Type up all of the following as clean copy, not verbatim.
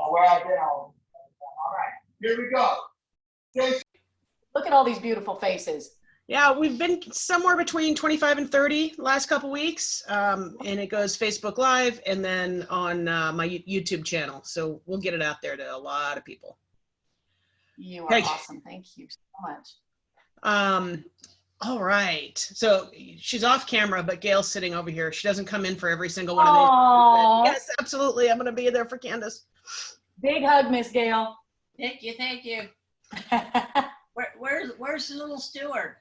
Where I've been all right, here we go. Look at all these beautiful faces. Yeah, we've been somewhere between 25 and 30 last couple weeks, and it goes Facebook Live and then on my YouTube channel. So we'll get it out there to a lot of people. You are awesome. Thank you so much. All right. So she's off camera, but Gail's sitting over here. She doesn't come in for every single one of these. Yes, absolutely. I'm going to be there for Candice. Big hug, Miss Gail. Thank you. Thank you. Where's the little Stuart?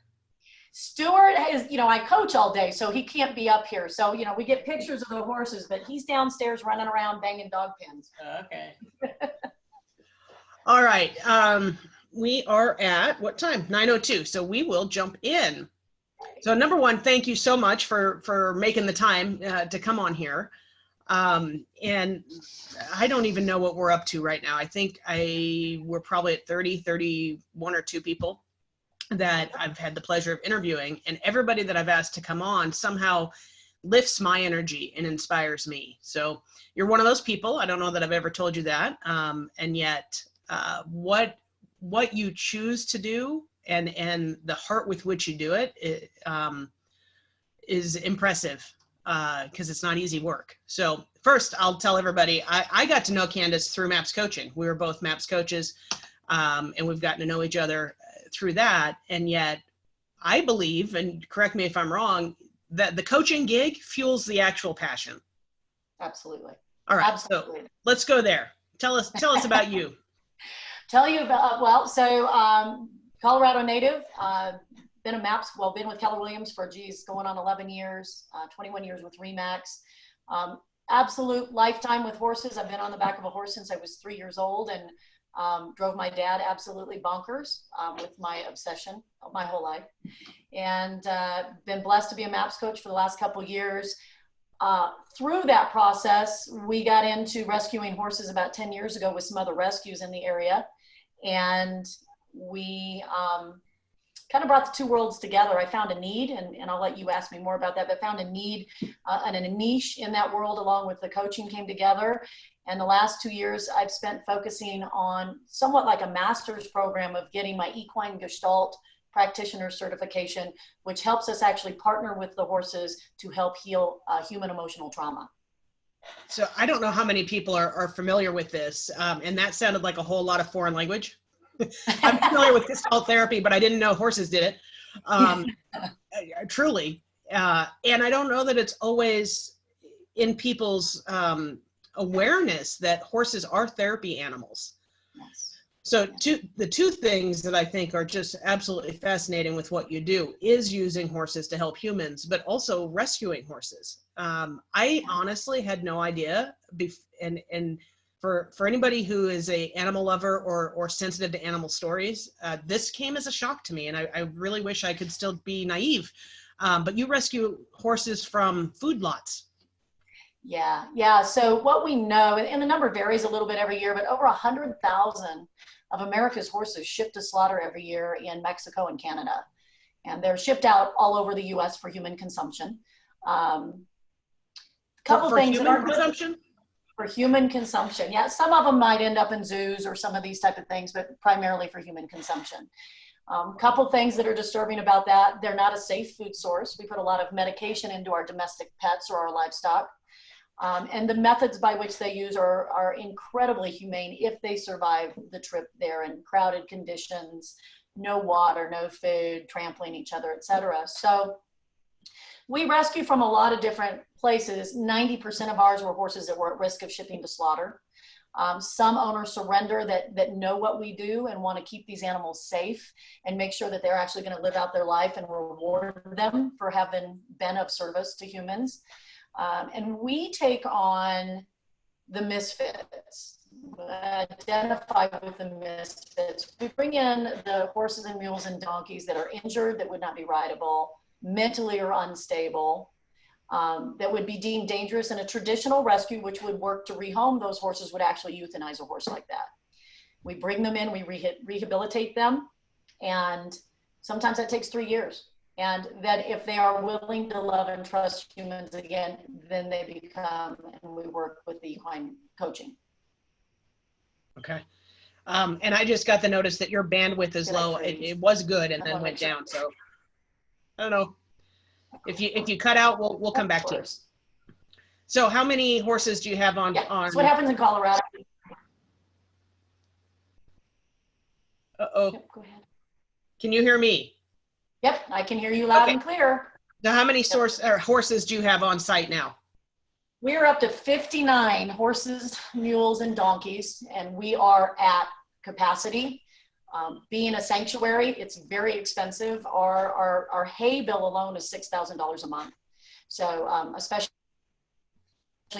Stuart is, I coach all day, so he can't be up here. So, we get pictures of the horses, but he's downstairs running around banging dog pins. Okay. All right. We are at what time? 9:02. So we will jump in. So number one, thank you so much for making the time to come on here. And I don't even know what we're up to right now. I think we're probably at 30, 31 or 2 people that I've had the pleasure of interviewing, and everybody that I've asked to come on somehow lifts my energy and inspires me. So you're one of those people. I don't know that I've ever told you that. And yet what you choose to do and the heart with which you do it, is impressive, because it's not easy work. So first I'll tell everybody, I got to know Candice through MAPS coaching. We were both MAPS coaches, and we've gotten to know each other through that. And yet I believe, and correct me if I'm wrong, that the coaching gig fuels the actual passion. Absolutely. All right. Absolutely. So let's go there. Tell us about you. Tell you about, Colorado native, been with Keller Williams for, going on 11 years, 21 years with Remax. Absolute lifetime with horses. I've been on the back of a horse since I was 3 years old, and drove my dad absolutely bonkers with my obsession of my whole life. And been blessed to be a MAPS coach for the last couple of years. Through that process, we got into rescuing horses about 10 years ago with some other rescues in the area. And we kind of brought the two worlds together. I found a need, and I'll let you ask me more about that, but found a need and a niche in that world, along with the coaching came together. And the last 2 years I've spent focusing on somewhat like a master's program of getting my equine Gestalt practitioner certification, which helps us actually partner with the horses to help heal human emotional trauma. So I don't know how many people are familiar with this, and that sounded like a whole lot of foreign language. I'm familiar with Gestalt therapy, but I didn't know horses did it. Truly. And I don't know that it's always in people's awareness that horses are therapy animals. Yes. So the two things that I think are just absolutely fascinating with what you do is using horses to help humans, but also rescuing horses. I honestly had no idea, and for anybody who is a animal lover or sensitive to animal stories, this came as a shock to me, and I really wish I could still be naive. But you rescue horses from food lots. Yeah. So what we know, and the number varies a little bit every year, but over 100,000 of America's horses shipped to slaughter every year in Mexico and Canada. And they're shipped out all over the US for human consumption. Couple for things human consumption? For human consumption. Yeah, some of them might end up in zoos or some of these type of things, but primarily for human consumption. Couple things that are disturbing about that, they're not a safe food source. We put a lot of medication into our domestic pets or our livestock. And the methods by which they use are incredibly humane if they survive the trip there in crowded conditions, no water, no food, trampling each other, etc. So we rescue from a lot of different places. 90% of ours were horses that were at risk of shipping to slaughter. Some owners surrender that know what we do and want to keep these animals safe and make sure that they're actually going to live out their life and reward them for having been of service to humans. And we take on the misfits, identify with the misfits. We bring in the horses and mules and donkeys that are injured, that would not be rideable, mentally or unstable, that would be deemed dangerous. In a traditional rescue, which would work to rehome those horses, would actually euthanize a horse like that. We bring them in, we rehabilitate them, and sometimes that takes 3 years. And that if they are willing to love and trust humans again, then they become, and we work with the equine coaching. Okay. And I just got the notice that your bandwidth is Did I low. freeze? It was good and I then wanna went make sure. down. So I don't know. If you cut out, we'll come back to you. So how many horses do you have on? Yeah, that's what happens in Colorado. Uh-oh. Yep, go ahead. Can you hear me? Yep, I can hear you loud Okay. and clear. So how many horses do you have on site now? We're up to 59 horses, mules, and donkeys, and we are at capacity. Being a sanctuary, it's very expensive. Our hay bill alone is $6,000 a month. So especially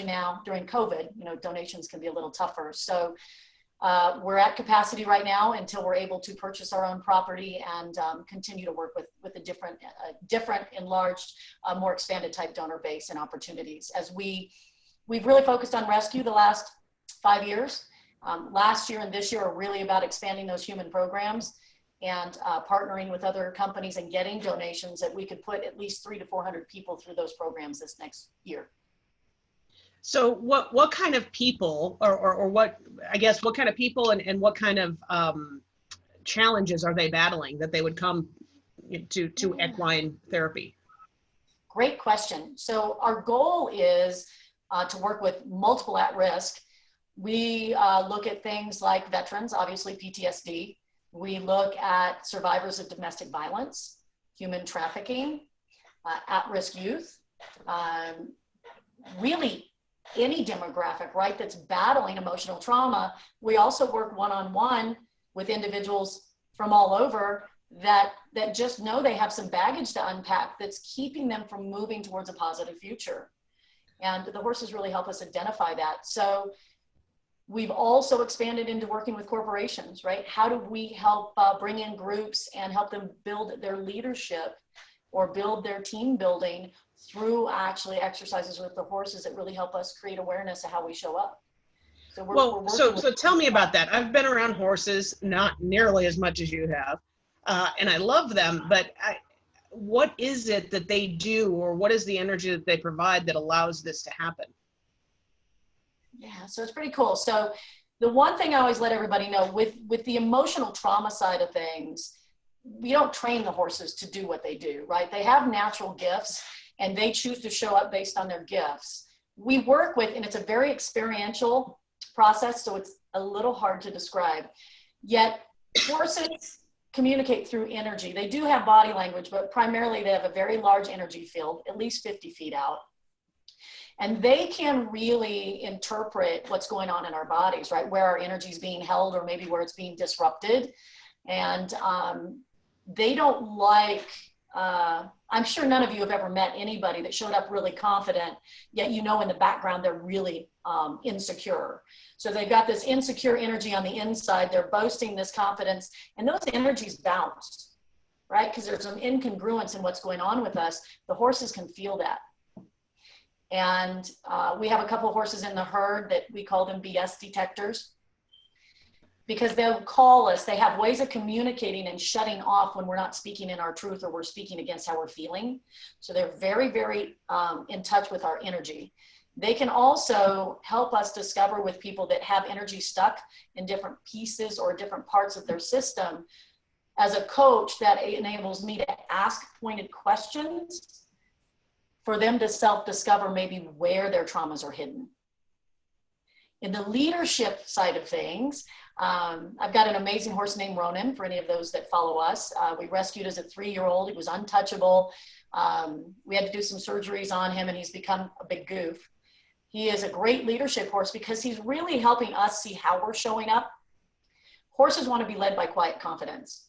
now during COVID, you know, donations can be a little tougher. So we're at capacity right now until we're able to purchase our own property and continue to work with a different enlarged, more expanded type donor base and opportunities. As we've really focused on rescue the last 5 years. Last year and this year are really about expanding those human programs and partnering with other companies and getting donations that we could put at least 300 to 400 people through those programs this next year. So what kind of people or what, I guess, what kind of people and what kind of challenges are they battling that they would come to equine therapy? Great question. So our goal is to work with multiple at risk. We look at things like veterans, obviously PTSD. We look at survivors of domestic violence, human trafficking, at-risk youth, really any demographic, right, that's battling emotional trauma. We also work one-on-one with individuals from all over that just know they have some baggage to unpack that's keeping them from moving towards a positive future. And the horses really help us identify that. So we've also expanded into working with corporations, right? How do we help bring in groups and help them build their leadership or build their team building through actually exercises with the horses that really help us create awareness of how we show up. So so tell me about that. I've been around horses, not nearly as much as you have, and I love them, but what is it that they do, or what is the energy that they provide that allows this to happen? Yeah, so it's pretty cool. So the one thing I always let everybody know with the emotional trauma side of things, we don't train the horses to do what they do, right? They have natural gifts and they choose to show up based on their gifts. We work with, and it's a very experiential process, so it's a little hard to describe. Yet horses communicate through energy. They do have body language, but primarily they have a very large energy field, at least 50 feet out. And they can really interpret what's going on in our bodies, right? Where our energy is being held or maybe where it's being disrupted. And they don't like, I'm sure none of you have ever met anybody that showed up really confident, yet you know in the background they're really insecure. So they've got this insecure energy on the inside, they're boasting this confidence, and those energies bounce, right? Because there's some incongruence in what's going on with us. The horses can feel that. And we have a couple of horses in the herd that we call them BS detectors, because they'll call us. They have ways of communicating and shutting off when we're not speaking in our truth or we're speaking against how we're feeling. So they're very, very in touch with our energy. They can also help us discover with people that have energy stuck in different pieces or different parts of their system. As a coach, that enables me to ask pointed questions for them to self-discover maybe where their traumas are hidden. In the leadership side of things, I've got an amazing horse named Ronan, for any of those that follow us. We rescued as a 3-year-old. He was untouchable. We had to do some surgeries on him and he's become a big goof. He is a great leadership horse because he's really helping us see how we're showing up. Horses want to be led by quiet confidence.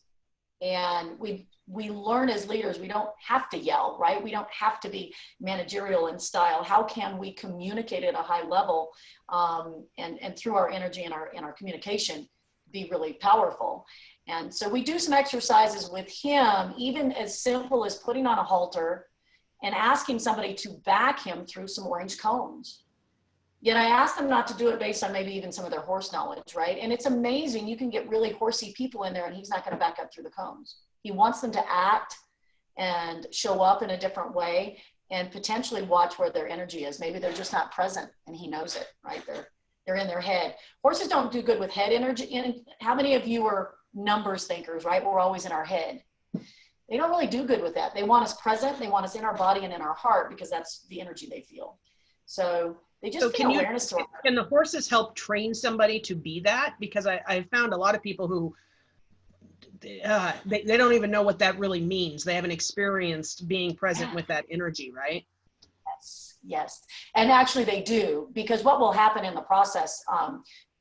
And we learn as leaders, we don't have to yell, right? We don't have to be managerial in style. How can we communicate at a high level and through our energy and our communication be really powerful? And so we do some exercises with him, even as simple as putting on a halter and asking somebody to back him through some orange cones. Yet I ask them not to do it based on maybe even some of their horse knowledge, right? And it's amazing. You can get really horsey people in there and he's not going to back up through the cones. He wants them to act and show up in a different way and potentially watch where their energy is. Maybe they're just not present and he knows it, right? they're in their head. Horses don't do good with head energy. And how many of you are numbers thinkers, right? We're always in our head. They don't really do good with that. They want us present. They want us in our body and in our heart because that's the energy they feel. So they just gain awareness to it. Can the horses help train somebody to be that? Because I found a lot of people who, they don't even know what that really means. They haven't experienced being present with that energy, right? Yes. And actually they do, because what will happen in the process,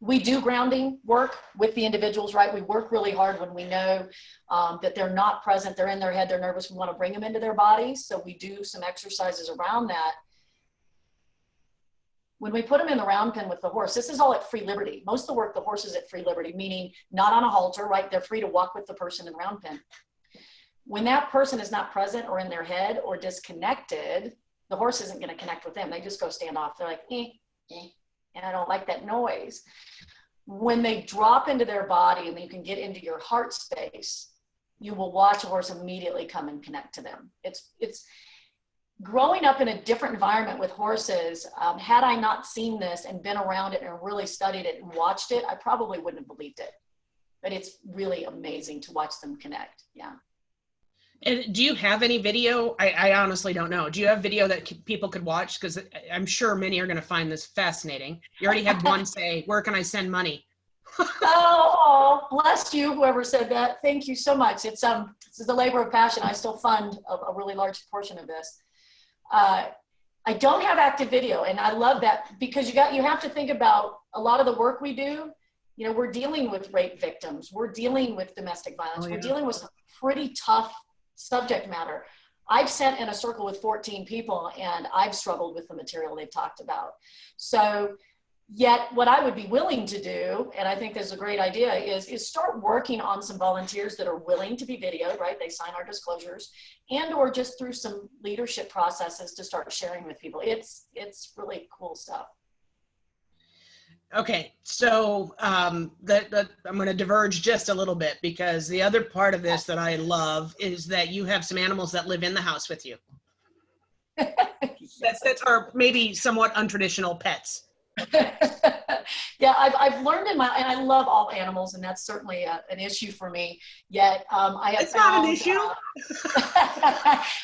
we do grounding work with the individuals, right? We work really hard when we know that they're not present, they're in their head, they're nervous, we want to bring them into their bodies. So we do some exercises around that. When we put them in the round pen with the horse, this is all at free liberty. Most of the work, the horse is at free liberty, meaning not on a halter, right? They're free to walk with the person in the round pen. When that person is not present or in their head or disconnected, the horse isn't going to connect with them. They just go stand off. They're like, and I don't like that noise. When they drop into their body and you can get into your heart space, you will watch a horse immediately come and connect to them. It's growing up in a different environment with horses. Had I not seen this and been around it and really studied it and watched it, I probably wouldn't have believed it. But it's really amazing to watch them connect. Yeah. And do you have any video? I honestly don't know. Do you have video that people could watch? Because I'm sure many are going to find this fascinating. You already had one say, where can I send money? Oh, bless you, whoever said that. Thank you so much. It's a labor of passion. I still fund a really large portion of this. I don't have active video, and I love that, because you have to think about a lot of the work we do. You know, we're dealing with rape victims. We're dealing with domestic violence. We're dealing with some pretty tough subject matter. I've sat in a circle with 14 people and I've struggled with the material they've talked about. So yet what I would be willing to do, and I think this is a great idea, is start working on some volunteers that are willing to be videoed, right? They sign our disclosures, and or just through some leadership processes to start sharing with people. It's really cool stuff. Okay, so I'm going to diverge just a little bit, because the other part of this that I love is that you have some animals that live in the house with you. that are maybe somewhat untraditional pets. Yeah, I've learned and I love all animals, and that's certainly an issue for me. Yet I have it's found, not an issue.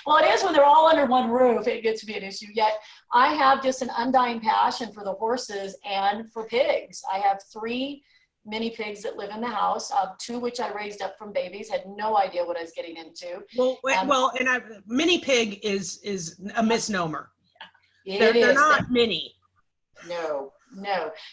Well, it is when they're all under one roof. It gets to be an issue. Yet I have just an undying passion for the horses and for pigs. I have 3 mini pigs that live in the house, 2 which I raised up from babies. Had no idea what I was getting into. Mini pig is a misnomer. They're not mini. No.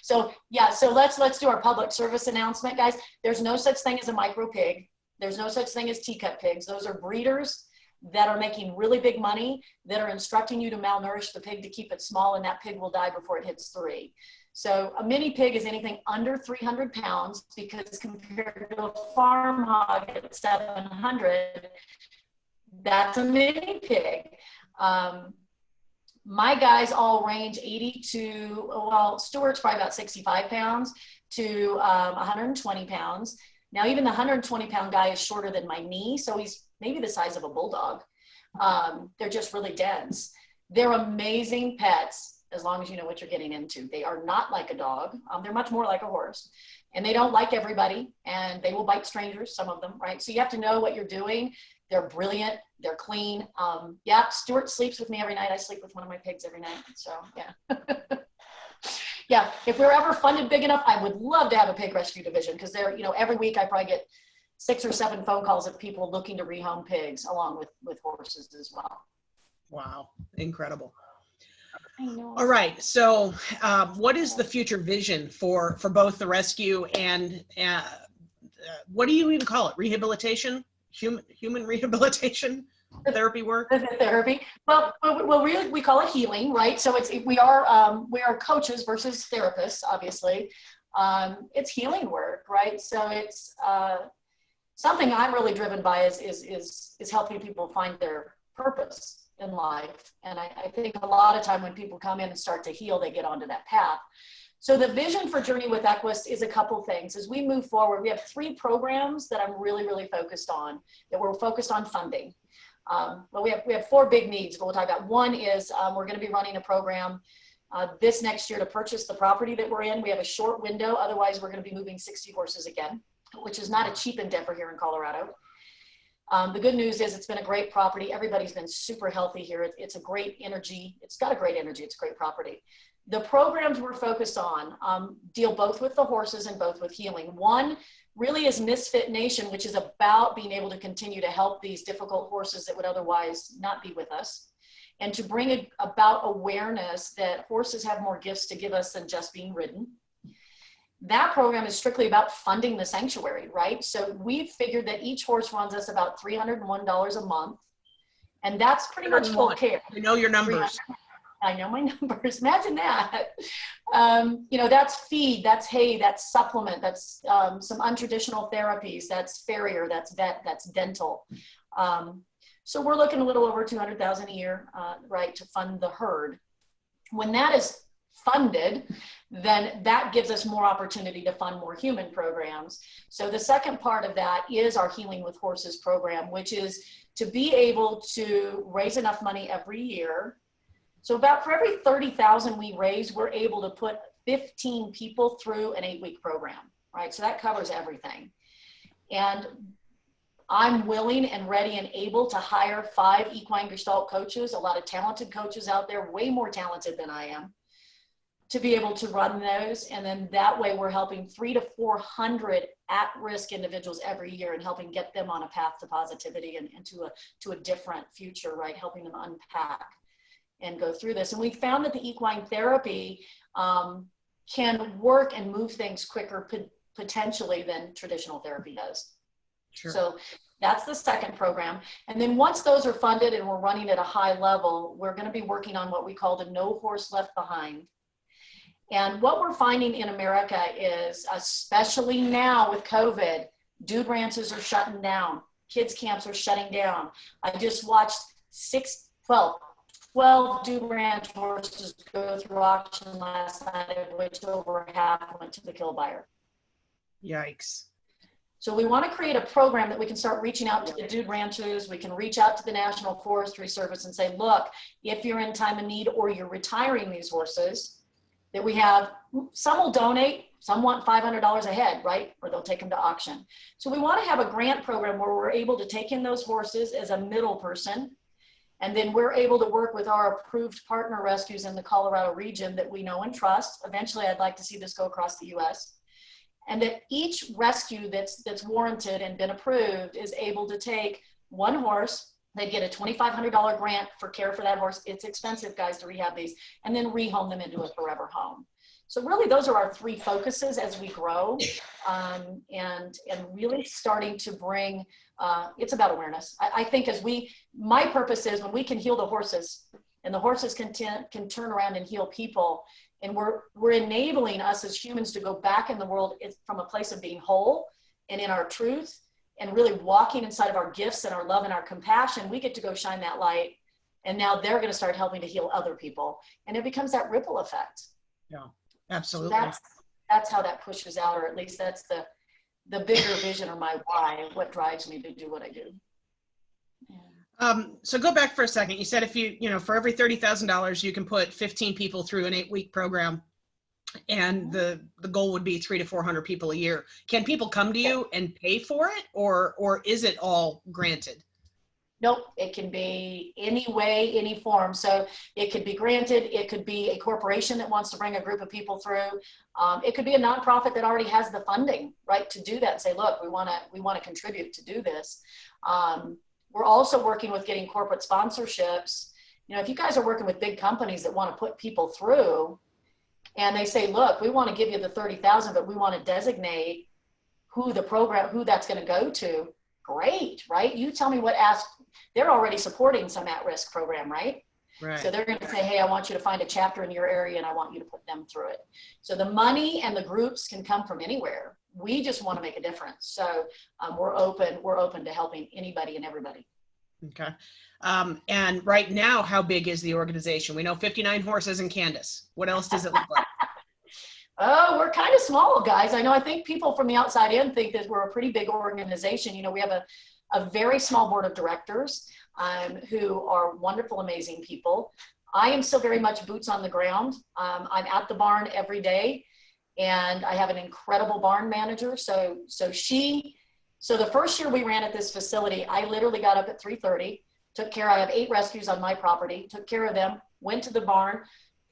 So yeah, so let's do our public service announcement, guys. There's no such thing as a micro pig. There's no such thing as teacup pigs. Those are breeders that are making really big money, that are instructing you to malnourish the pig to keep it small, and that pig will die before it hits 3. So a mini pig is anything under 300 pounds, because compared to a farm hog at 700, that's a mini pig. My guys all range 80 to, well, Stuart's probably about 65 pounds to 120 pounds. Now, even the 120-pound guy is shorter than my knee, so he's maybe the size of a bulldog. They're just really dense. They're amazing pets, as long as you know what you're getting into. They are not like a dog. They're much more like a horse. And they don't like everybody, and they will bite strangers, some of them, right? So you have to know what you're doing. They're brilliant. They're clean. Yeah, Stuart sleeps with me every night. I sleep with one of my pigs every night. So yeah. Yeah, if we were ever funded big enough, I would love to have a pig rescue division, because they're, every week I probably get 6 or 7 phone calls of people looking to rehome pigs along with horses as well. Wow, incredible. I know. All right, so what is the future vision for both the rescue and what do you even call it? Rehabilitation? Human rehabilitation? Therapy work? Therapy. Well, we call it healing, right? So we are coaches versus therapists, obviously. It's healing work, right? So it's something I'm really driven by is helping people find their purpose in life. And I think a lot of time when people come in and start to heal, they get onto that path. So the vision for Journey with Equus is a couple things. As we move forward, we have 3 programs that I'm really, really focused on, that we're focused on funding. Well, we have 4 big needs, but we'll talk about. One is we're going to be running a program this next year to purchase the property that we're in. We have a short window. Otherwise, we're going to be moving 60 horses again, which is not a cheap endeavor here in Colorado. The good news is it's been a great property. Everybody's been super healthy here. It's a great energy. It's got a great energy. It's a great property. The programs we're focused on deal both with the horses and both with healing. One really is Misfit Nation, which is about being able to continue to help these difficult horses that would otherwise not be with us, and to bring about awareness that horses have more gifts to give us than just being ridden. That program is strictly about funding the sanctuary, right? So we've figured that each horse runs us about $301 a month, and that's pretty much full care. You know your numbers. I know my numbers. Imagine that. You know, that's feed, that's hay, that's supplement, that's some untraditional therapies, that's farrier, that's vet, that's dental. So we're looking a little over $200,000 a year, right, to fund the herd. When that is funded, then that gives us more opportunity to fund more human programs. So the second part of that is our Healing with Horses program, which is to be able to raise enough money every year. So about for every 30,000 we raise, we're able to put 15 people through an 8-week program, right? So that covers everything. And I'm willing and ready and able to hire 5 equine Gestalt coaches, a lot of talented coaches out there, way more talented than I am, to be able to run those. And then that way we're helping 300 to 400 at-risk individuals every year and helping get them on a path to positivity and to a different future, right? Helping them unpack and go through this. And we found that the equine therapy can work and move things quicker potentially than traditional therapy does. Sure. So that's the second program. And then once those are funded and we're running at a high level, we're going to be working on what we call the No Horse Left Behind. And what we're finding in America is, especially now with COVID, dude ranches are shutting down. Kids camps are shutting down. I just watched 12 dude ranch horses go through auction last night, of which over half went to the kill buyer. Yikes. So we want to create a program that we can start reaching out to the dude ranchers. We can reach out to the National Forestry Service and say, look, if you're in time of need or you're retiring these horses, that we have, some will donate, some want $500 a head, right? Or they'll take them to auction. So we want to have a grant program where we're able to take in those horses as a middle person. And then we're able to work with our approved partner rescues in the Colorado region that we know and trust. Eventually, I'd like to see this go across the US. And that each rescue that's warranted and been approved is able to take one horse. They get a $2,500 grant for care for that horse. It's expensive, guys, to rehab these, and then rehome them into a forever home. So really, those are our 3 focuses as we grow, and really starting to bring, it's about awareness. I think my purpose is when we can heal the horses, and the horses can turn around and heal people, and we're enabling us as humans to go back in the world from a place of being whole and in our truth, and really walking inside of our gifts and our love and our compassion. We get to go shine that light, and now they're going to start helping to heal other people, and it becomes that ripple effect. Yeah, absolutely. So that's how that pushes out, or at least that's the bigger vision or my why, what drives me to do what I do. Yeah. So go back for a second. You said if for every $30,000, you can put 15 people through an 8-week program, and the goal would be 300 to 400 people a year. Can people come to you and pay for it, or is it all granted? Nope, it can be any way, any form. So it could be granted. It could be a corporation that wants to bring a group of people through. It could be a nonprofit that already has the funding, right, to do that and say, look, we want to contribute to do this. We're also working with getting corporate sponsorships. If you guys are working with big companies that want to put people through, and they say, look, we want to give you the 30,000, but we want to designate who that's going to go to. Great, right? You tell me they're already supporting some at-risk program, right? Right. So they're going to say, hey, I want you to find a chapter in your area and I want you to put them through it. So the money and the groups can come from anywhere. We just want to make a difference. So we're open to helping anybody and everybody. Okay. And right now, how big is the organization? We know 59 horses in Candice. What else does it look like? Oh, we're kind of small, guys. I think people from the outside in think that we're a pretty big organization. We have a very small board of directors who are wonderful, amazing people. I am still very much boots on the ground. I'm at the barn every day, and I have an incredible barn manager. So the first year we ran at this facility, I literally got up at 3:30, I have 8 rescues on my property, took care of them, went to the barn,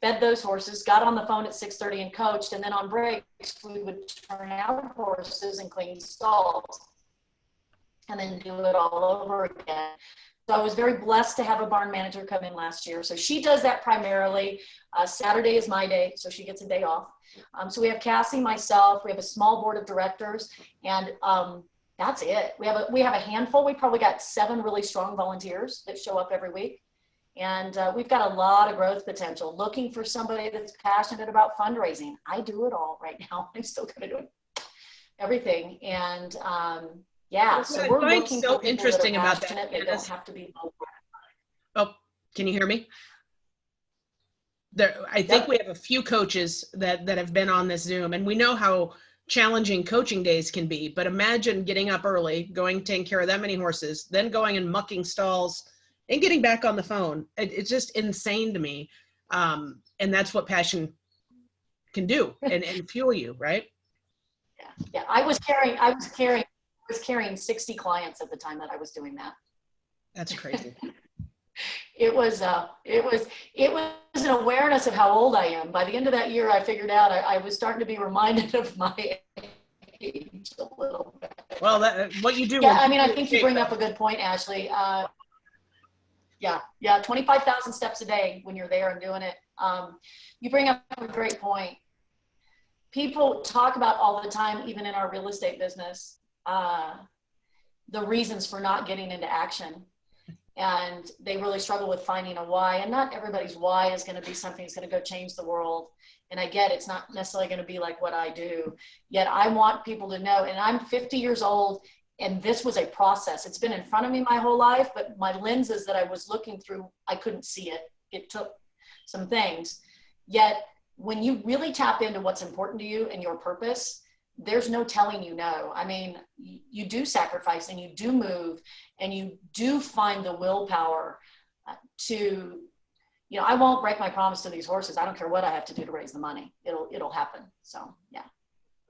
fed those horses, got on the phone at 6:30 and coached. And then on breaks, we would turn out horses and clean stalls and then do it all over again. So I was very blessed to have a barn manager come in last year. So she does that primarily. Saturday is my day, so she gets a day off. So we have Cassie, myself, we have a small board of directors, and that's it. We have a handful. We probably got 7 really strong volunteers that show up every week. And we've got a lot of growth potential. Looking for somebody that's passionate about fundraising. I do it all right now. I'm still going to do everything. And yeah, so we're looking so for people interesting that are about passionate. that. They don't have to be. Oh, can you hear me? I think we have a few coaches that have been on this Zoom, and we know how challenging coaching days can be. But imagine getting up early, taking care of that many horses, then going and mucking stalls and getting back on the phone. It's just insane to me. And that's what passion can do and fuel you, right? Yeah. I was carrying 60 clients at the time that I was doing that. That's crazy. It was an awareness of how old I am. By the end of that year, I figured out I was starting to be reminded of my age a little bit. Well, what you do. Yeah, I mean, I think you bring up a good point, Ashley. Yeah, 25,000 steps a day when you're there and doing it. You bring up a great point. People talk about all the time, even in our real estate business, the reasons for not getting into action. And they really struggle with finding a why. And not everybody's why is going to be something that's going to go change the world. And I get it's not necessarily going to be like what I do. Yet I want people to know, and I'm 50 years old, and this was a process. It's been in front of me my whole life, but my lenses that I was looking through, I couldn't see it. It took some things. Yet when you really tap into what's important to you and your purpose, there's no telling you no. I mean, you do sacrifice and you do move and you do find the willpower to, I won't break my promise to these horses. I don't care what I have to do to raise the money. It'll happen. So, yeah.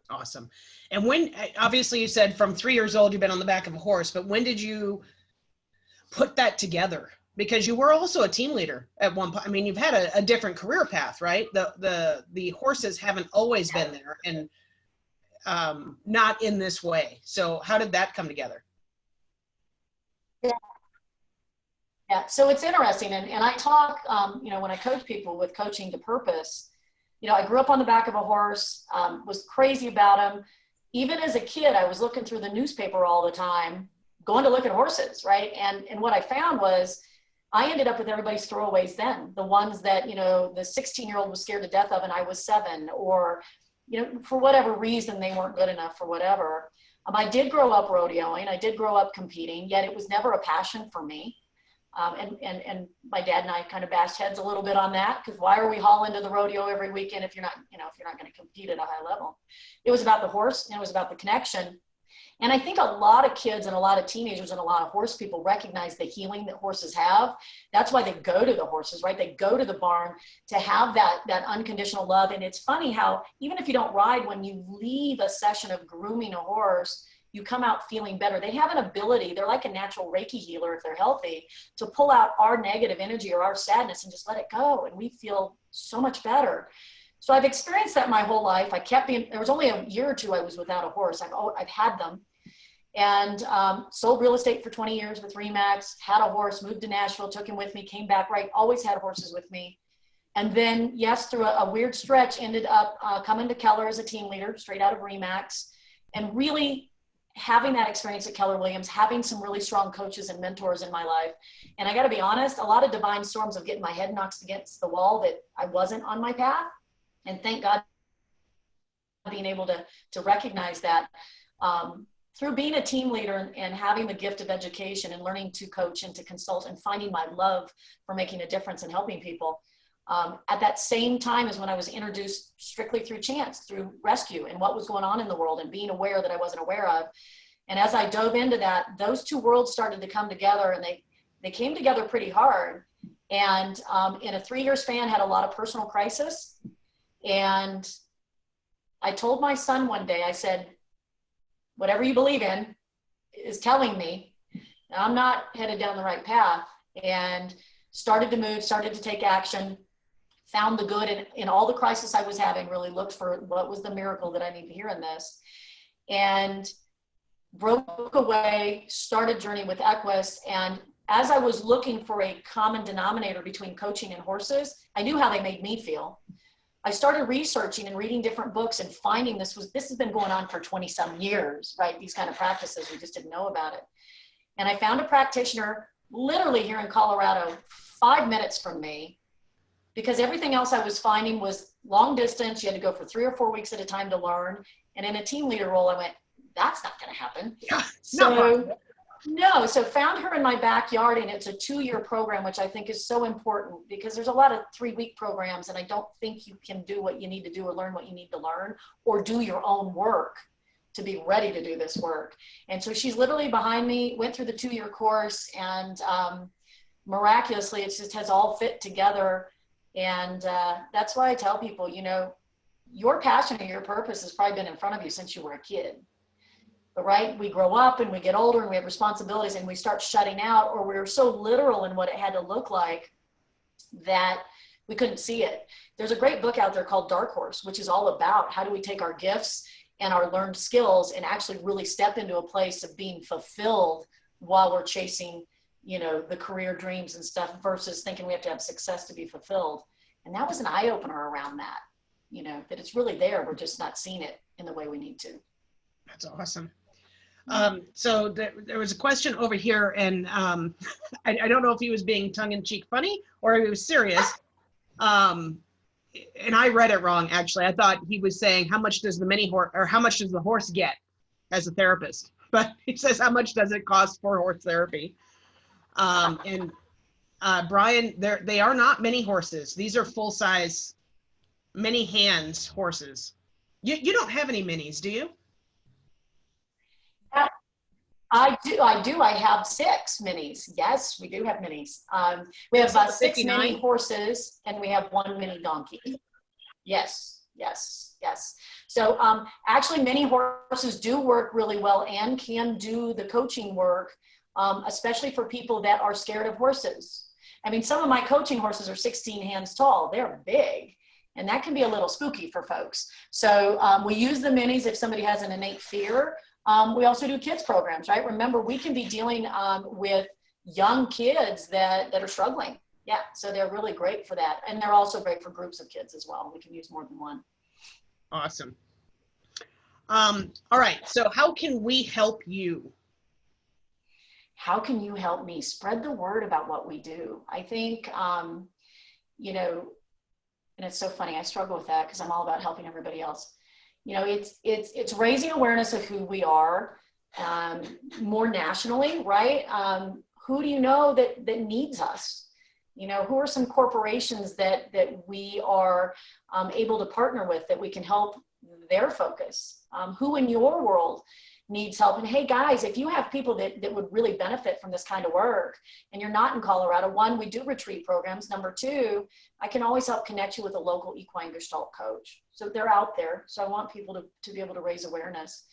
Awesome. And when, obviously you said from 3 years old, you've been on the back of a horse, but when did you put that together? Because you were also a team leader at one point. I mean, you've had a different career path, right? The horses haven't always been there and not in this way. So how did that come together? Yeah, so it's interesting. And I talk, when I coach people with coaching to purpose, I grew up on the back of a horse, was crazy about them. Even as a kid, I was looking through the newspaper all the time, going to look at horses, right? And what I found was I ended up with everybody's throwaways then, the ones that, the 16-year-old was scared to death of and I was 7, or, for whatever reason, they weren't good enough for whatever. I did grow up rodeoing. I did grow up competing, yet it was never a passion for me. And my dad and I kind of bashed heads a little bit on that, because why are we hauling to the rodeo every weekend if you're not going to compete at a high level? It was about the horse and it was about the connection. And I think a lot of kids and a lot of teenagers and a lot of horse people recognize the healing that horses have. That's why they go to the horses, right? They go to the barn to have that unconditional love. And it's funny how even if you don't ride, when you leave a session of grooming a horse, you come out feeling better. They have an ability, they're like a natural Reiki healer if they're healthy, to pull out our negative energy or our sadness and just let it go. And we feel so much better. So I've experienced that my whole life. There was only a year or two I was without a horse. I've had them. And sold real estate for 20 years with Remax, had a horse, moved to Nashville, took him with me, came back, right? Always had horses with me. And then, yes, through a weird stretch, ended up coming to Keller as a team leader, straight out of Remax, and really having that experience at Keller Williams, having some really strong coaches and mentors in my life. And I got to be honest, a lot of divine storms of getting my head knocked against the wall that I wasn't on my path. And thank God being able to recognize that through being a team leader and having the gift of education and learning to coach and to consult and finding my love for making a difference and helping people. At that same time as when I was introduced strictly through chance, through rescue and what was going on in the world and being aware that I wasn't aware of. And as I dove into that, those two worlds started to come together, and they came together pretty hard. And in a 3-year span, had a lot of personal crisis. And I told my son one day, I said, whatever you believe in is telling me I'm not headed down the right path. And started to move, started to take action, found the good in all the crisis I was having, really looked for what was the miracle that I need to hear in this. And broke away, started journey with Equus. And as I was looking for a common denominator between coaching and horses, I knew how they made me feel. I started researching and reading different books and finding this has been going on for 20 some years, right? These kind of practices, we just didn't know about it. And I found a practitioner literally here in Colorado, 5 minutes from me, because everything else I was finding was long distance. You had to go for 3 or 4 weeks at a time to learn. And in a team leader role, I went, that's not going to happen. Yeah, So found her in my backyard, and it's a 2-year program, which I think is so important because there's a lot of 3-week programs, and I don't think you can do what you need to do or learn what you need to learn or do your own work to be ready to do this work. And so she's literally behind me, went through the 2-year course, and miraculously, it just has all fit together. And that's why I tell people, your passion or your purpose has probably been in front of you since you were a kid. But right, we grow up and we get older and we have responsibilities and we start shutting out, or we're so literal in what it had to look like that we couldn't see it. There's a great book out there called Dark Horse, which is all about how do we take our gifts and our learned skills and actually really step into a place of being fulfilled while we're chasing, the career dreams and stuff versus thinking we have to have success to be fulfilled. And that was an eye opener around that, that it's really there. We're just not seeing it in the way we need to. That's awesome. So there was a question over here, and I don't know if he was being tongue-in-cheek funny or he was serious. And I read it wrong, actually. I thought he was saying, how much does the horse get as a therapist? But he says, how much does it cost for horse therapy? And Brian, they are not mini horses. These are full-size, many hands horses. You don't have any minis, do you? I do. I have 6 minis. Yes, we do have minis. We have 6 mini horses and we have 1 mini donkey. Yes. So actually mini horses do work really well and can do the coaching work, especially for people that are scared of horses. I mean, some of my coaching horses are 16 hands tall. They're big. And that can be a little spooky for folks. So we use the minis if somebody has an innate fear. We also do kids programs, right? Remember, we can be dealing with young kids that are struggling. Yeah, so they're really great for that. And they're also great for groups of kids as well. We can use more than one. Awesome. All right, so how can we help you? How can you help me? Spread the word about what we do. I think, and it's so funny, I struggle with that because I'm all about helping everybody else. It's raising awareness of who we are more nationally, right? Who do you know that needs us? Who are some corporations that we are able to partner with that we can help their focus? Who in your world needs help? And hey guys, if you have people that would really benefit from this kind of work and you're not in Colorado, 1, we do retreat programs. Number 2, I can always help connect you with a local equine Gestalt coach. So they're out there. So I want people to be able to raise awareness.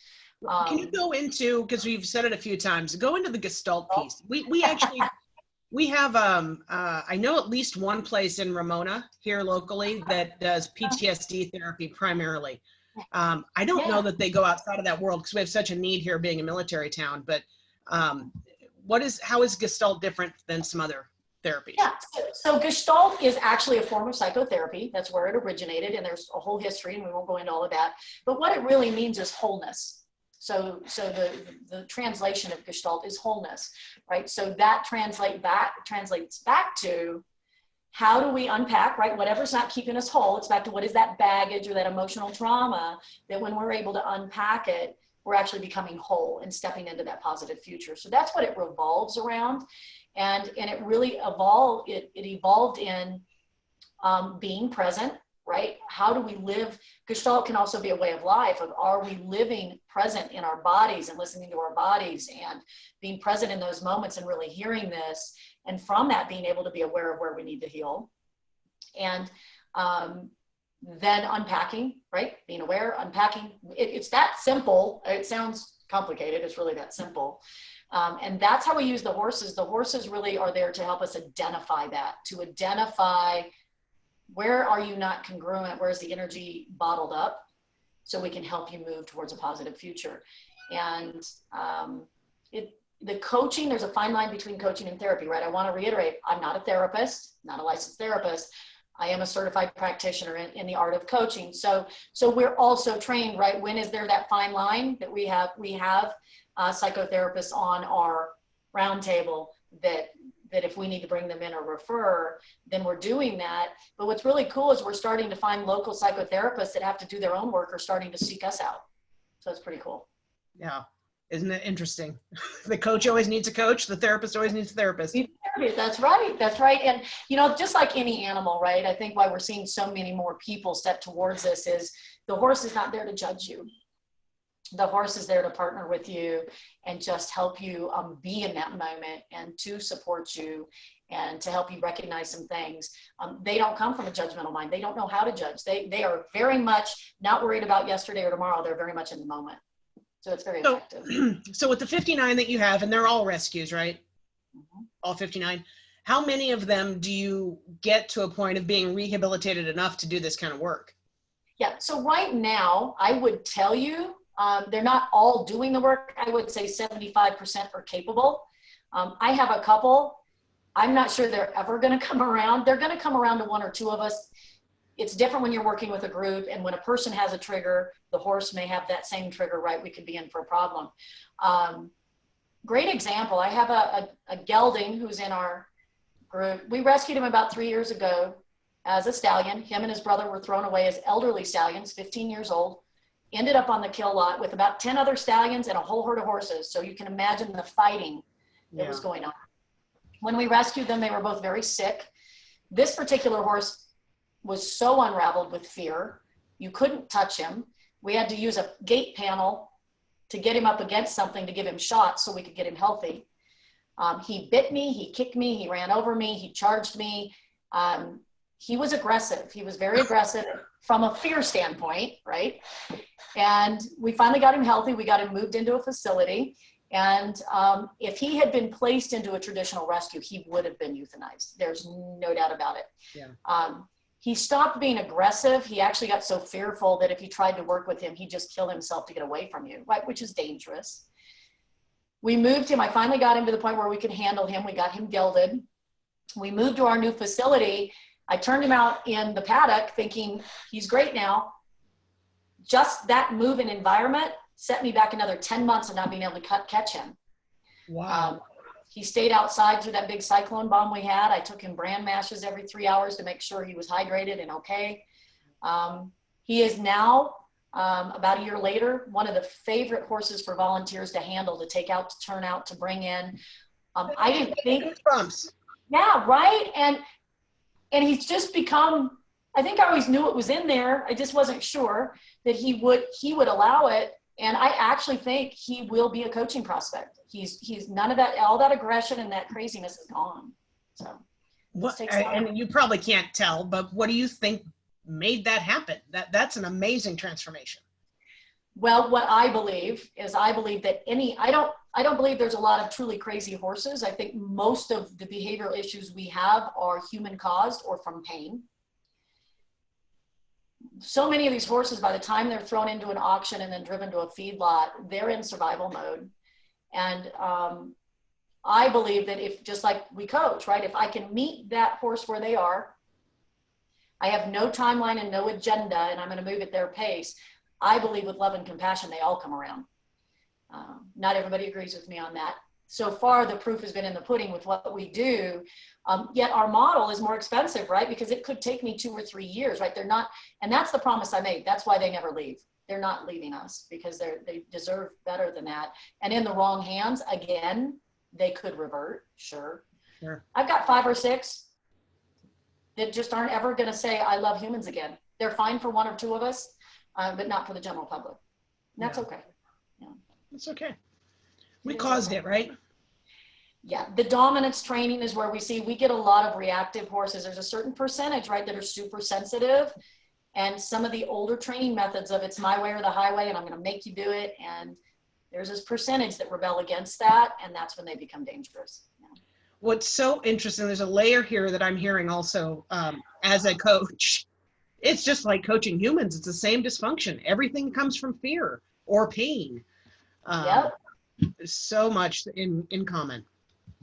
Can you go into, because we've said it a few times, go into the Gestalt piece. We actually, we have, I know at least one place in Ramona here locally that does PTSD therapy primarily. I don't know that they go outside of that world because we have such a need here being a military town, but how is Gestalt different than some other therapies? Yeah, so Gestalt is actually a form of psychotherapy. That's where it originated, and there's a whole history, and we won't go into all of that. But what it really means is wholeness. So the translation of Gestalt is wholeness, right? So that translates back to how do we unpack, right? Whatever's not keeping us whole, it's back to what is that baggage or that emotional trauma that when we're able to unpack it, we're actually becoming whole and stepping into that positive future. So that's what it revolves around. And it really evolved in being present, right? right? How do we live? Gestalt can also be a way of life of, are we living present in our bodies and listening to our bodies and being present in those moments and really hearing this, and from that being able to be aware of where we need to heal. And then unpacking, right? Being aware, unpacking. It's that simple. It sounds complicated. It's really that simple. And that's how we use the horses. The horses really are there to help us identify that, to identify where are you not congruent, where's the energy bottled up, so we can help you move towards a positive future. And the coaching, there's a fine line between coaching and therapy, right? I want to reiterate, I'm not a therapist, not a licensed therapist. I am a certified practitioner in the art of coaching. So we're also trained, right? When is there that fine line that we have psychotherapists on our roundtable that if we need to bring them in or refer, then we're doing that. But what's really cool is we're starting to find local psychotherapists that have to do their own work are starting to seek us out. So it's pretty cool. Yeah. Isn't it interesting? The coach always needs a coach. The therapist always needs a therapist. That's right. That's right. And, you know, just like any animal, right? I think why we're seeing so many more people step towards this is the horse is not there to judge you. The horse is there to partner with you and just help you be in that moment and to support you and to help you recognize some things. They don't come from a judgmental mind. They don't know how to judge. They are very much not worried about yesterday or tomorrow. They're very much in the moment. So it's very effective. So with the 59 that you have, and they're all rescues, right? Mm-hmm. All 59. How many of them do you get to a point of being rehabilitated enough to do this kind of work? Yeah, so right now, I would tell you, they're not all doing the work. I would say 75% are capable. I have a couple. I'm not sure they're ever going to come around. They're going to come around to one or two of us. It's different when you're working with a group, and when a person has a trigger, the horse may have that same trigger, right? We could be in for a problem. Great example. I have a gelding who's in our group. We rescued him about 3 years ago as a stallion. Him and his brother were thrown away as elderly stallions, 15 years old, ended up on the kill lot with about 10 other stallions and a whole herd of horses. So you can imagine the fighting that was going on. When we rescued them, they were both very sick. This particular horse was so unraveled with fear, you couldn't touch him. We had to use a gate panel to get him up against something to give him shots so we could get him healthy. He bit me, he kicked me, he ran over me, he charged me. He was aggressive. He was very aggressive from a fear standpoint, right? And we finally got him healthy. We got him moved into a facility. And if he had been placed into a traditional rescue, he would have been euthanized. There's no doubt about it. Yeah. He stopped being aggressive. He actually got so fearful that if you tried to work with him, he'd just kill himself to get away from you, right? Which is dangerous. We moved him. I finally got him to the point where we could handle him. We got him gelded. We moved to our new facility. I turned him out in the paddock thinking he's great now. Just that move in environment set me back another 10 months of not being able to catch him. Wow. He stayed outside through that big cyclone bomb we had. I took him bran mashes every 3 hours to make sure he was hydrated and okay. He is now, about a year later, one of the favorite horses for volunteers to handle, to take out, to turn out, to bring in. I didn't think, yeah, right. And he's just become, I think I always knew it was in there. I just wasn't sure that he would allow it. And I actually think he will be a coaching prospect. He's none of that, all that aggression and that craziness is gone. So what, and you probably can't tell, but what do you think made that happen? That's an amazing transformation. Well, what I believe is I believe I don't believe there's a lot of truly crazy horses. I think most of the behavioral issues we have are human caused or from pain. So many of these horses, by the time they're thrown into an auction and then driven to a feedlot, they're in survival mode. And I believe that if, just like we coach, right? If I can meet that horse where they are, I have no timeline and no agenda, and I'm going to move at their pace. I believe with love and compassion, they all come around. Not everybody agrees with me on that. So far, the proof has been in the pudding with what we do. Yet our model is more expensive, right? Because it could take me 2 or 3 years, right? They're not, and that's the promise I made. That's why they never leave. They're not leaving us because they deserve better than that. And in the wrong hands, again, they could revert, sure. I've got 5 or 6 that just aren't ever going to say, I love humans again. They're fine for one or two of us, but not for the general public. And that's Yeah. okay. It's okay. We It is caused okay. it, right? Yeah, the dominance training is where we get a lot of reactive horses. There's a certain percentage, right, that are super sensitive. And some of the older training methods of it's my way or the highway, and I'm going to make you do it. And there's this percentage that rebel against that. And that's when they become dangerous. Yeah. What's so interesting, there's a layer here that I'm hearing also as a coach. It's just like coaching humans. It's the same dysfunction. Everything comes from fear or pain. Yep. So much in common.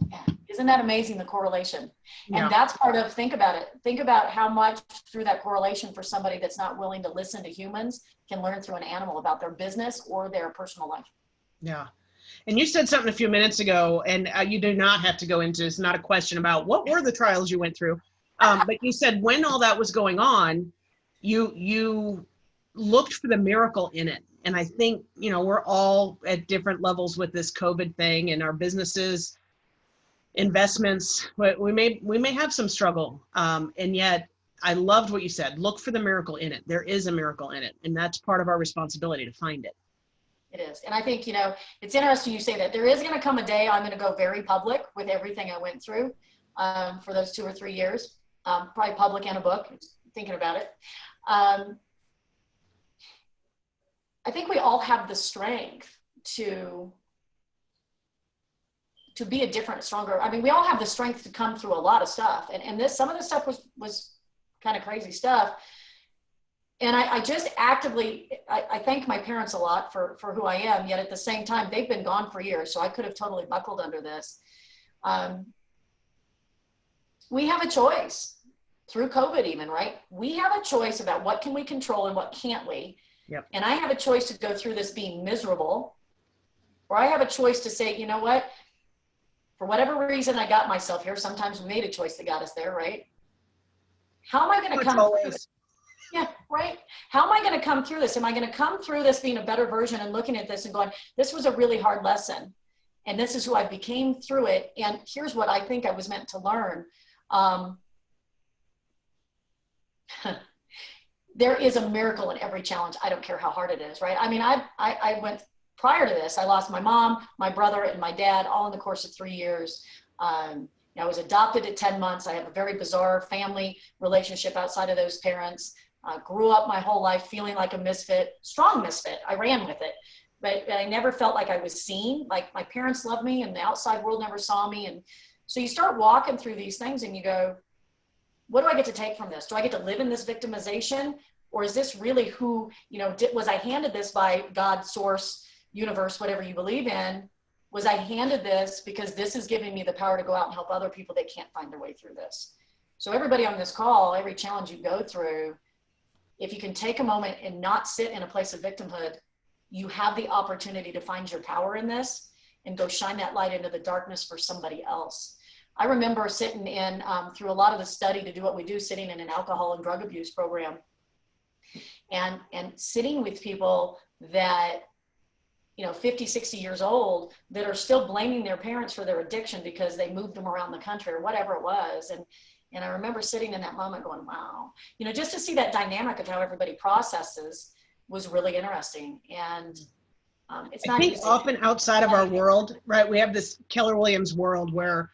Yeah. Isn't that amazing, the correlation? Yeah. And that's part of, think about it. Think about how much through that correlation for somebody that's not willing to listen to humans can learn through an animal about their business or their personal life. Yeah. And you said something a few minutes ago, and you do not have to go into, it's not a question about what were the trials you went through. But you said when all that was going on, you looked for the miracle in it. And I think, you know, we're all at different levels with this COVID thing and our businesses, investments, but we may have some struggle. And yet I loved what you said. Look for the miracle in it. There is a miracle in it. And that's part of our responsibility to find it. It is. And I think, you know, it's interesting you say that. There is going to come a day I'm going to go very public with everything I went through for those 2 or 3 years, probably public and a book, thinking about it. I think we all have the strength to be a different, stronger. I mean, we all have the strength to come through a lot of stuff. And some of this stuff was kind of crazy stuff. And I just actively, I thank my parents a lot for who I am, yet at the same time, they've been gone for years. So I could have totally buckled under this. We have a choice through COVID even, right? We have a choice about what can we control and what can't we. Yep. And I have a choice to go through this being miserable, or I have a choice to say, you know what, for whatever reason I got myself here, sometimes we made a choice that got us there, right? How am I going to come through this? Yeah, right. How am I going to come through this? Am I going to come through this being a better version and looking at this and going, this was a really hard lesson, and this is who I became through it, and here's what I think I was meant to learn. There is a miracle in every challenge. I don't care how hard it is, right? I mean, I went, prior to this, I lost my mom, my brother, and my dad all in the course of 3 years. I was adopted at 10 months. I have a very bizarre family relationship outside of those parents. Grew up my whole life feeling like a misfit, strong misfit. I ran with it, but I never felt like I was seen. Like my parents loved me and the outside world never saw me. And so you start walking through these things and you go, what do I get to take from this? Do I get to live in this victimization? Or is this really who, you know, was I handed this by God, source, universe, whatever you believe in? Was I handed this because this is giving me the power to go out and help other people that can't find their way through this? So everybody on this call, every challenge you go through, if you can take a moment and not sit in a place of victimhood, you have the opportunity to find your power in this and go shine that light into the darkness for somebody else. I remember sitting in, through a lot of the study to do what we do, sitting in an alcohol and drug abuse program and sitting with people that, you know, 50, 60 years old that are still blaming their parents for their addiction because they moved them around the country or whatever it was. And I remember sitting in that moment going, wow, you know, just to see that dynamic of how everybody processes was really interesting. And it's not I think easy. often outside of our world, right? We have this Keller Williams world where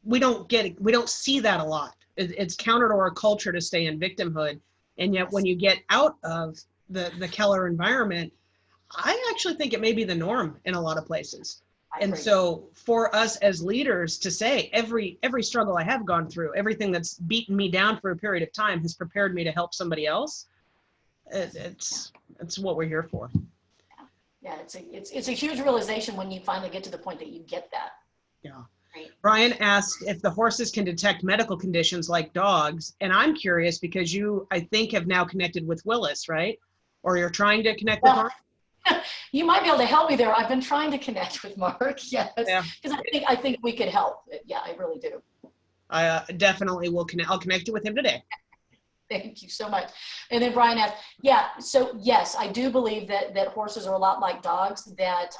we don't see that a lot. It's counter to our culture to stay in victimhood. And yet when you get out of the Keller environment, I actually think it may be the norm in a lot of places. And so for us as leaders to say every struggle I have gone through, everything that's beaten me down for a period of time has prepared me to help somebody else. It's what we're here for. Yeah, it's a huge realization when you finally get to the point that you get that. Yeah. Right. Brian asked if the horses can detect medical conditions like dogs. And I'm curious because you, I think, have now connected with Willis, right? Or you're trying to connect with Mark? You might be able to help me there. I've been trying to connect with Mark, yes, because I think we could help. Yeah, I really do. I definitely will connect. I'll connect you with him today. Thank you so much. And then Brian asked, yeah, so yes, I do believe that horses are a lot like dogs, that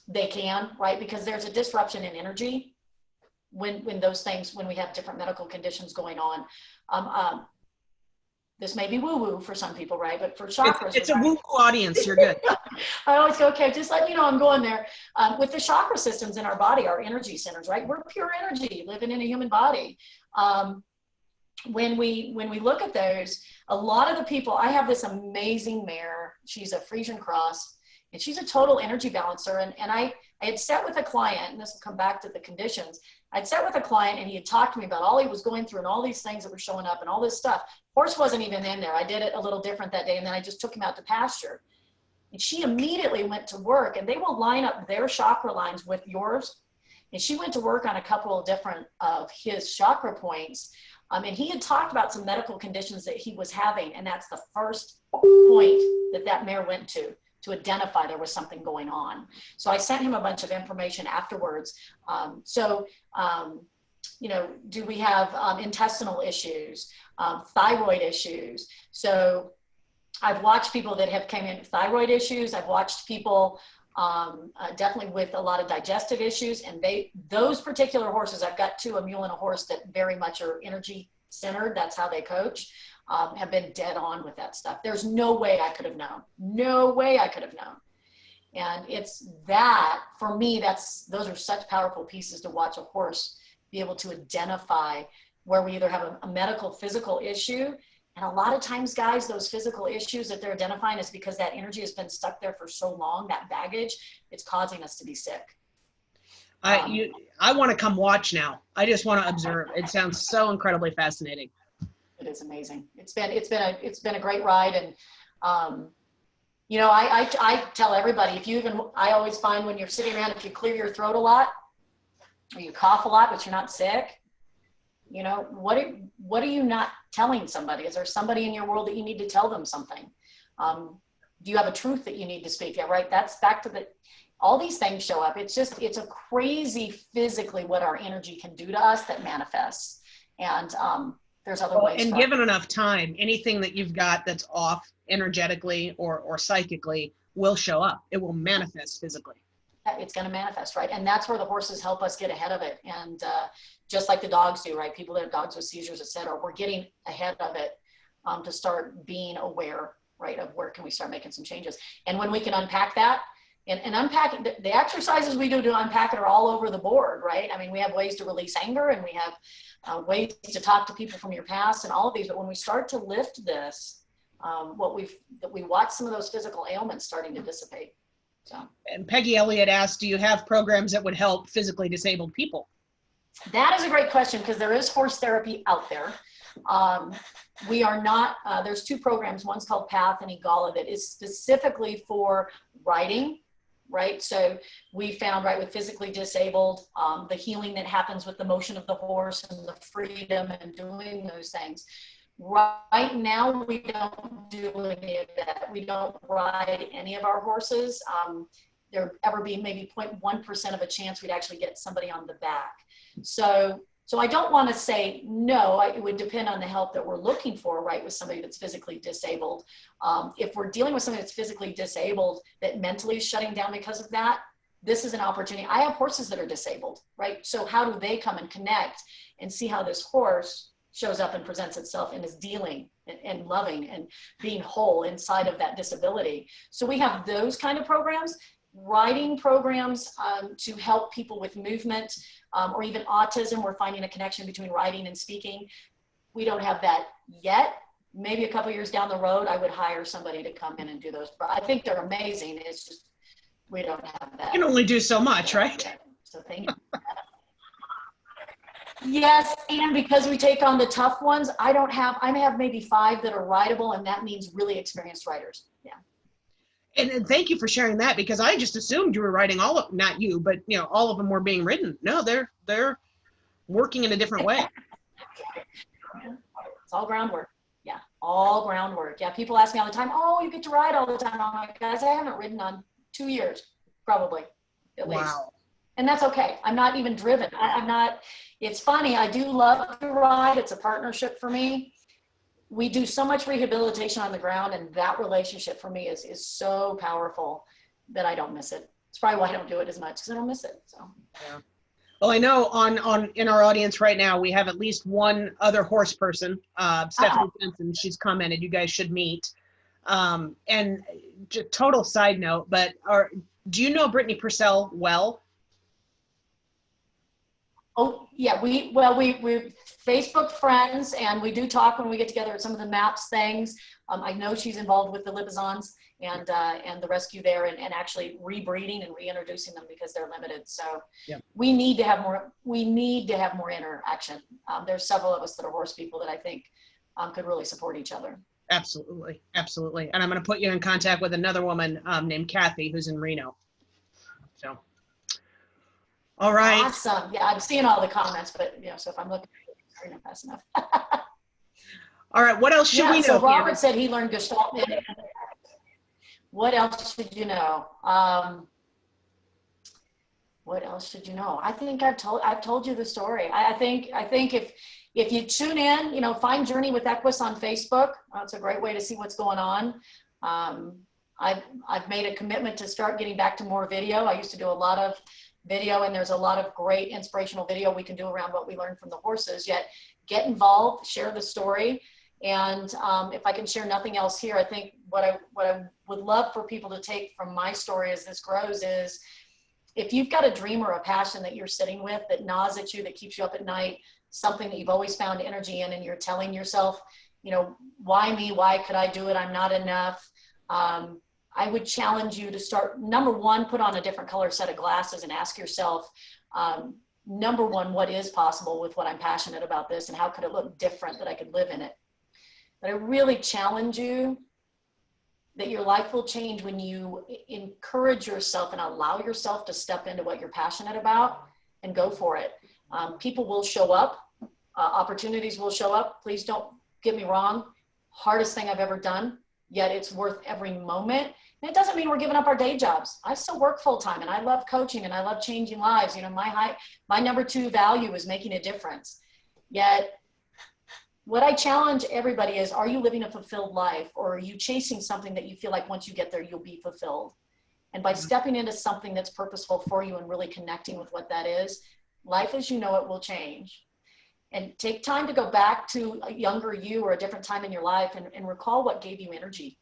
they can, right? Because there's a disruption in energy when those things, when we have different medical conditions going on. This may be woo-woo for some people, right? But for chakras, it's a woo-woo audience. You're good. I always go, okay, just let you know I'm going there. With the chakra systems in our body, our energy centers, right? We're pure energy living in a human body. When we look at those, a lot of the people, I have this amazing mare. She's a Frisian cross, and she's a total energy balancer. And I had sat with a client, and this will come back to the conditions. I'd sat with a client, and he had talked to me about all he was going through and all these things that were showing up and all this stuff. Horse wasn't even in there. I did it a little different that day, and then I just took him out to pasture. And she immediately went to work, and they will line up their chakra lines with yours. And she went to work on a couple of different of his chakra points. And he had talked about some medical conditions that he was having, and that's the first point that mare went to identify there was something going on. So I sent him a bunch of information afterwards. You know, do we have intestinal issues, thyroid issues? So I've watched people that have came in with thyroid issues. I've watched people definitely with a lot of digestive issues, and those particular horses, I've got two, a mule and a horse, that very much are energy centered. That's how they coach, have been dead on with that stuff. There's no way I could have known. No way I could have known. And it's that, for me, those are such powerful pieces to watch a horse be able to identify where we either have a medical, physical issue. And a lot of times, guys, those physical issues that they're identifying is because that energy has been stuck there for so long, that baggage, it's causing us to be sick. I want to come watch now. I just want to observe. It sounds so incredibly fascinating. It is amazing. It's been a great ride. And, you know, I tell everybody, I always find when you're sitting around, if you clear your throat a lot, or you cough a lot, but you're not sick, you know, what are you not telling somebody? Is there somebody in your world that you need to tell them something? Do you have a truth that you need to speak? Yeah, right. That's back to all these things show up. It's a crazy physically what our energy can do to us that manifests. And there's other ways. And given enough time, anything that you've got that's off energetically or psychically will show up. It will manifest physically. It's going to manifest, right? And that's where the horses help us get ahead of it. And just like the dogs do, right? People that have dogs with seizures, et cetera, we're getting ahead of it to start being aware, right, of where can we start making some changes. And when we can unpack that, and unpack the exercises we do to unpack it are all over the board, right? I mean, we have ways to release anger, and we have ways to talk to people from your past and all of these. But when we start to lift this, we watch some of those physical ailments starting to dissipate. So. And Peggy Elliott asked, do you have programs that would help physically disabled people? That is a great question, because there is horse therapy out there. We are not, there's two programs. One's called PATH and EGALA that is specifically for riding, right? So we found, right, with physically disabled, the healing that happens with the motion of the horse and the freedom and doing those things. Right now, we don't do any of that. We don't ride any of our horses. There ever be maybe 0.1% of a chance we'd actually get somebody on the back. So I don't want to say no. It would depend on the help that we're looking for, right, with somebody that's physically disabled. If we're dealing with somebody that's physically disabled that mentally is shutting down because of that, this is an opportunity. I have horses that are disabled, right? So how do they come and connect and see how this horse shows up and presents itself and is dealing and loving and being whole inside of that disability? So we have those kind of programs, riding programs to help people with movement or even autism. We're finding a connection between riding and speaking. We don't have that yet. Maybe a couple years down the road, I would hire somebody to come in and do those. I think they're amazing. It's just, we don't have that. You can only do so much, right? So thank you. Yes, and because we take on the tough ones, I have maybe 5 that are rideable, and that means really experienced riders. Yeah. And thank you for sharing that, because I just assumed you were riding not you, but you know, all of them were being ridden. No, they're working in a different way. It's all groundwork. Yeah, all groundwork. Yeah, people ask me all the time, oh, you get to ride all the time. I'm like, guys, I haven't ridden on 2 years, probably, at least. Wow. And that's okay. I'm not even driven. I'm not, it's funny. I do love to ride. It's a partnership for me. We do so much rehabilitation on the ground, and that relationship for me is so powerful that I don't miss it. It's probably why I don't do it as much, because I don't miss it. So. Yeah. Well, I know in our audience right now, we have at least one other horse person, Stephanie Jensen. She's commented, you guys should meet. And just total side note, but do you know Brittany Purcell well? Oh, yeah, we're Facebook friends, and we do talk when we get together at some of the MAPS things. I know she's involved with the Libizons and the rescue there, and actually rebreeding and reintroducing them because they're limited. So we need to have more interaction. There's several of us that are horse people that I think could really support each other. Absolutely, absolutely. And I'm going to put you in contact with another woman named Kathy, who's in Reno. So, all right. Awesome. Yeah, I'm seeing all the comments, but so if I'm looking at it, fast enough. All right. What else should we know? So Robert said he learned Gestalt. What else should you know? What else should you know? I think I've told you the story. I think if you tune in, find Journey with Equus on Facebook. It's a great way to see what's going on. I've made a commitment to start getting back to more video. I used to do a lot of video, and there's a lot of great inspirational video we can do around what we learned from the horses. Yet get involved, share the story. And if I can share nothing else here, I think what I would love for people to take from my story as this grows is, if you've got a dream or a passion that you're sitting with that gnaws at you, that keeps you up at night, something that you've always found energy in, and you're telling yourself, why me? Why could I do it? I'm not enough. I would challenge you to start, number one, put on a different color set of glasses and ask yourself, number one, what is possible with what I'm passionate about this, and how could it look different that I could live in it? But I really challenge you that your life will change when you encourage yourself and allow yourself to step into what you're passionate about and go for it. People will show up, opportunities will show up. Please don't get me wrong. Hardest thing I've ever done, yet it's worth every moment. And it doesn't mean we're giving up our day jobs. I still work full time, and I love coaching, and I love changing lives. My number 2 value is making a difference. Yet what I challenge everybody is, are you living a fulfilled life, or are you chasing something that you feel like once you get there, you'll be fulfilled? And by stepping into something that's purposeful for you and really connecting with what that is, life as you know it will change. And take time to go back to a younger you or a different time in your life and recall what gave you energy.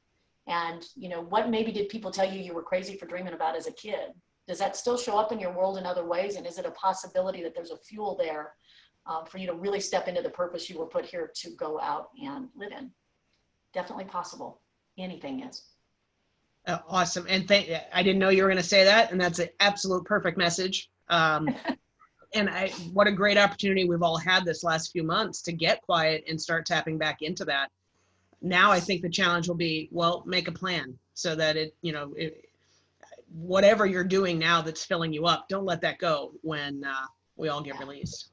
And, what maybe did people tell you were crazy for dreaming about as a kid? Does that still show up in your world in other ways? And is it a possibility that there's a fuel there for you to really step into the purpose you were put here to go out and live in? Definitely possible. Anything is. Awesome. And I didn't know you were going to say that. And that's an absolute perfect message. And what a great opportunity we've all had this last few months to get quiet and start tapping back into that. Now I think the challenge will be, make a plan so that whatever you're doing now that's filling you up, don't let that go when we all get released.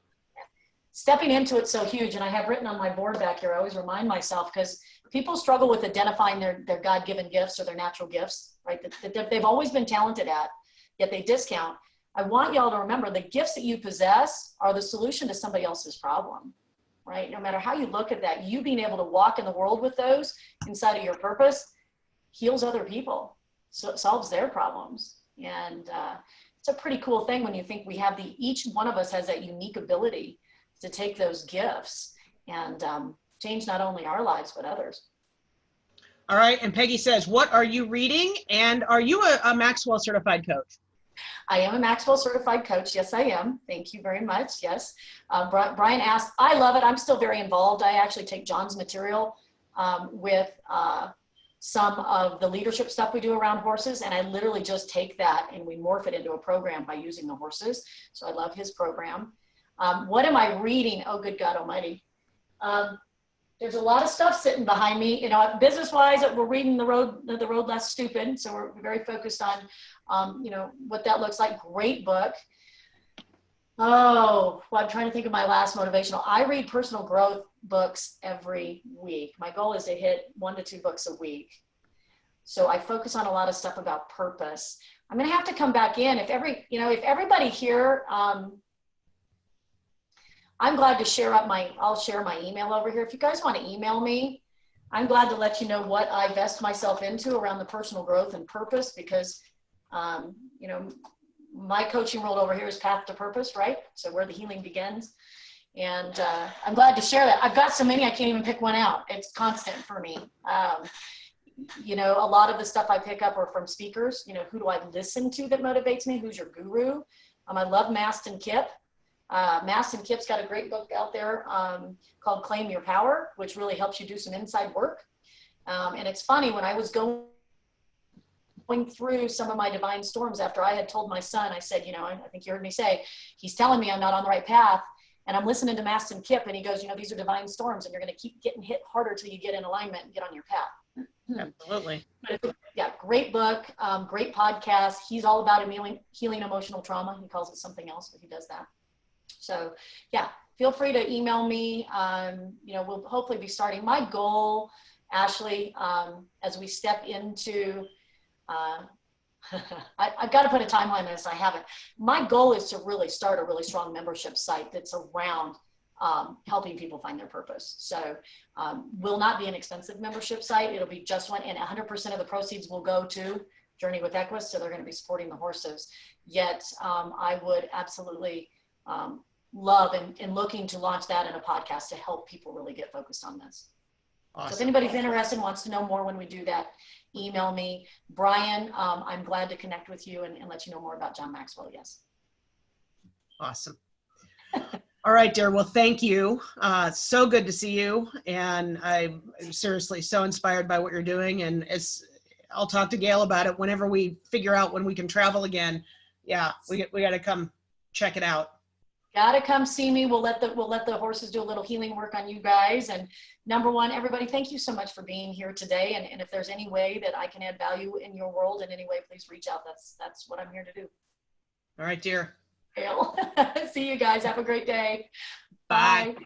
Stepping into it's so huge. And I have written on my board back here, I always remind myself, because people struggle with identifying their God-given gifts or their natural gifts, right? That they've always been talented at, yet they discount. I want y'all to remember the gifts that you possess are the solution to somebody else's problem, right? No matter how you look at that, you being able to walk in the world with those inside of your purpose heals other people, so it solves their problems. And it's a pretty cool thing when you think we have each one of us has that unique ability to take those gifts and change not only our lives, but others. All right. And Peggy says, what are you reading? And are you a Maxwell certified coach? I am a Maxwell certified coach. Yes, I am. Thank you very much. Yes. Brian asked, I love it. I'm still very involved. I actually take John's material with some of the leadership stuff we do around horses. And I literally just take that and we morph it into a program by using the horses. So I love his program. What am I reading? Oh, good God almighty. There's a lot of stuff sitting behind me. Business-wise, we're reading The Road Less Stupid. So we're very focused on, what that looks like. Great book. Oh, well, I'm trying to think of my last motivational. I read personal growth books every week. My goal is to hit 1 to 2 books a week. So I focus on a lot of stuff about purpose. I'm going to have to come back in. If everybody here, I'm glad to share I'll share my email over here. If you guys want to email me, I'm glad to let you know what I vest myself into around the personal growth and purpose, because, my coaching world over here is path to purpose, right? So where the healing begins. And I'm glad to share that. I've got so many, I can't even pick one out. It's constant for me. You know, a lot of the stuff I pick up are from speakers. You know, who do I listen to that motivates me? Who's your guru? I love Mastin Kipp. Mastin Kipp's got a great book out there called Claim Your Power, which really helps you do some inside work. And it's funny, when I was going through some of my divine storms after I had told my son, I said, you know, I think you heard me say, he's telling me I'm not on the right path. And I'm listening to Mastin Kipp, and he goes, you know, these are divine storms, and you're going to keep getting hit harder till you get in alignment and get on your path. Absolutely. But yeah, great book, great podcast. He's all about healing emotional trauma. He calls it something else, but he does that. So yeah, feel free to email me. You know, we'll hopefully be starting. My goal, Ashley, as we step into, I've got to put a timeline on this. I haven't. My goal is to really start a really strong membership site that's around helping people find their purpose. So will not be an expensive membership site. It'll be just one, and 100% of the proceeds will go to Journey with Equus. So they're going to be supporting the horses. Yet I would absolutely love and looking to launch that in a podcast to help people really get focused on this. Awesome. So if anybody's interested and wants to know more when we do that, email me. Brian, I'm glad to connect with you and let you know more about John Maxwell. Yes. Awesome. All right, dear. Well, thank you. So good to see you. And I'm seriously so inspired by what you're doing. And I'll talk to Gail about it whenever we figure out when we can travel again. Yeah, we got to come check it out. Gotta come see me. We'll let the horses do a little healing work on you guys. And number one, everybody, thank you so much for being here today. And if there's any way that I can add value in your world in any way, please reach out. That's what I'm here to do. All right, dear. See you guys. Have a great day. Bye. Bye.